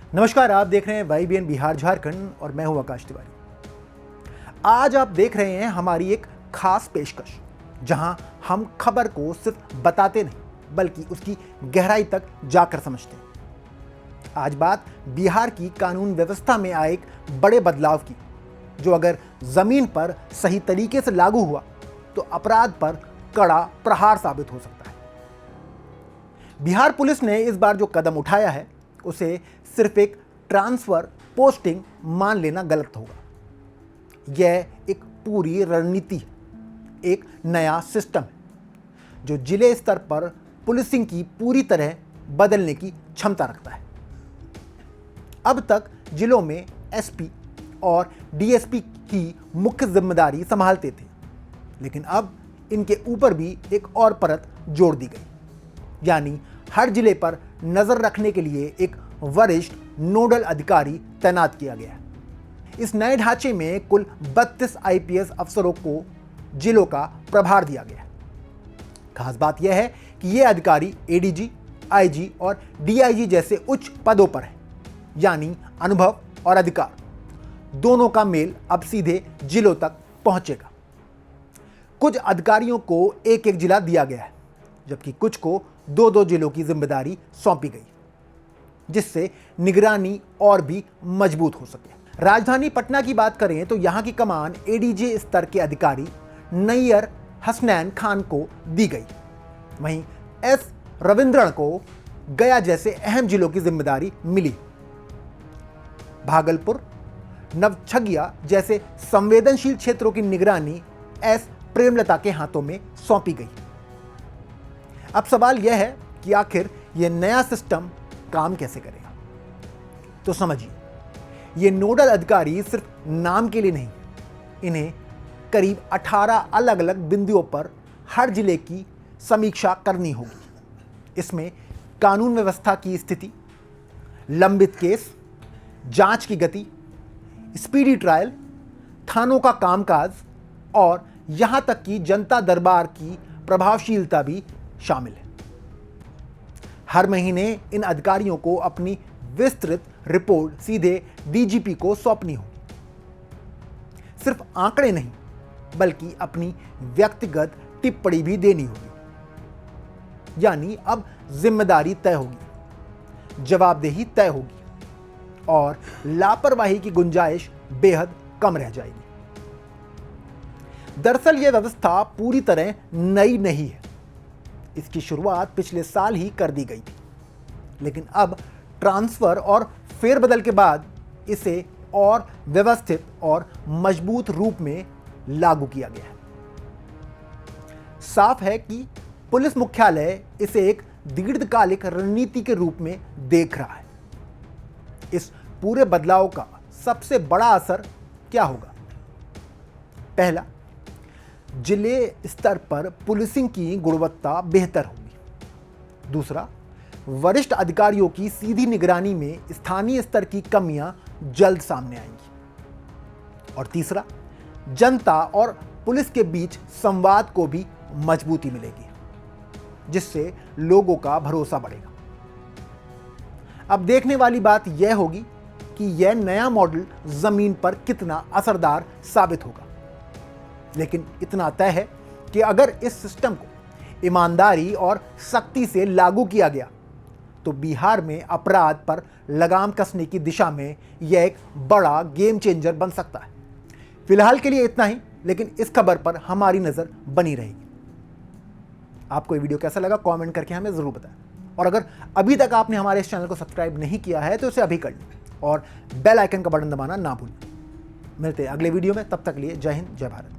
नमस्कार, आप देख रहे हैं YBN बिहार झारखंड और मैं हूं आकाश तिवारी। आज आप देख रहे हैं हमारी एक खास पेशकश, जहां हम खबर को सिर्फ बताते नहीं बल्कि उसकी गहराई तक जाकर समझते हैं। आज बात बिहार की कानून व्यवस्था में आए एक बड़े बदलाव की, जो अगर जमीन पर सही तरीके से लागू हुआ तो अपराध पर कड़ा प्रहार साबित हो सकता है। बिहार पुलिस ने इस बार जो कदम उठाया है उसे सिर्फ एक ट्रांसफर पोस्टिंग मान लेना गलत होगा। यह एक पूरी रणनीति है, एक नया सिस्टम है जो जिले स्तर पर पुलिसिंग की पूरी तरह बदलने की क्षमता रखता है। अब तक जिलों में एसपी और डीएसपी की मुख्य जिम्मेदारी संभालते थे, लेकिन अब इनके ऊपर भी एक और परत जोड़ दी गई, यानी हर जिले पर नजर रखने के लिए एक वरिष्ठ नोडल अधिकारी तैनात किया गया है। इस नए ढांचे में कुल 32 आईपीएस अफसरों को जिलों का प्रभार दिया गया है। खास बात यह है कि ये अधिकारी एडीजी, आईजी और डीआईजी जैसे उच्च पदों पर हैं, यानी अनुभव और अधिकार दोनों का मेल अब सीधे जिलों तक पहुंचेगा। कुछ अधिकारियों को एक एक जिला दिया गया है, जबकि कुछ को दो दो जिलों की जिम्मेदारी सौंपी गई, जिससे निगरानी और भी मजबूत हो सके। राजधानी पटना की बात करें तो यहां की कमान एडीजे स्तर के अधिकारी नैयर हसनैन खान को दी गई। वहीं एस रविंद्रन को गया जैसे अहम जिलों की जिम्मेदारी मिली। भागलपुर, नवछगिया जैसे संवेदनशील क्षेत्रों की निगरानी एस प्रेमलता के हाथों में सौंपी गई। अब सवाल यह है कि आखिर यह नया सिस्टम काम कैसे करेगा। तो समझिए, ये नोडल अधिकारी सिर्फ नाम के लिए नहीं, इन्हें करीब 18 अलग अलग बिंदुओं पर हर जिले की समीक्षा करनी होगी। इसमें कानून व्यवस्था की स्थिति, लंबित केस, जांच की गति, स्पीडी ट्रायल, थानों का कामकाज और यहां तक कि जनता दरबार की प्रभावशीलता भी शामिल है। हर महीने इन अधिकारियों को अपनी विस्तृत रिपोर्ट सीधे डीजीपी को सौंपनी होगी। सिर्फ आंकड़े नहीं बल्कि अपनी व्यक्तिगत टिप्पणी भी देनी होगी, यानी अब जिम्मेदारी तय होगी, जवाबदेही तय होगी और लापरवाही की गुंजाइश बेहद कम रह जाएगी। दरअसल यह व्यवस्था पूरी तरह नई नहीं है। इसकी शुरुआत पिछले साल ही कर दी गई थी, लेकिन अब ट्रांसफर और फेरबदल के बाद इसे और व्यवस्थित और मजबूत रूप में लागू किया गया है। साफ है कि पुलिस मुख्यालय इसे एक दीर्घकालिक रणनीति के रूप में देख रहा है। इस पूरे बदलाव का सबसे बड़ा असर क्या होगा? पहला, जिले स्तर पर पुलिसिंग की गुणवत्ता बेहतर होगी। दूसरा, वरिष्ठ अधिकारियों की सीधी निगरानी में स्थानीय स्तर की कमियां जल्द सामने आएंगी। और तीसरा, जनता और पुलिस के बीच संवाद को भी मजबूती मिलेगी, जिससे लोगों का भरोसा बढ़ेगा। अब देखने वाली बात यह होगी कि यह नया मॉडल जमीन पर कितना असरदार साबित होगा। लेकिन इतना तय है कि अगर इस सिस्टम को ईमानदारी और सख्ती से लागू किया गया तो बिहार में अपराध पर लगाम कसने की दिशा में यह एक बड़ा गेम चेंजर बन सकता है। फिलहाल के लिए इतना ही, लेकिन इस खबर पर हमारी नजर बनी रहेगी। आपको ये वीडियो कैसा लगा कमेंट करके हमें जरूर बताएं, और अगर अभी तक आपने हमारे इस चैनल को सब्सक्राइब नहीं किया है तो इसे अभी कर लें और बेल आइकन का बटन दबाना ना भूलें। मिलते हैं अगले वीडियो में, तब तक लिए जय हिंद, जय भारत।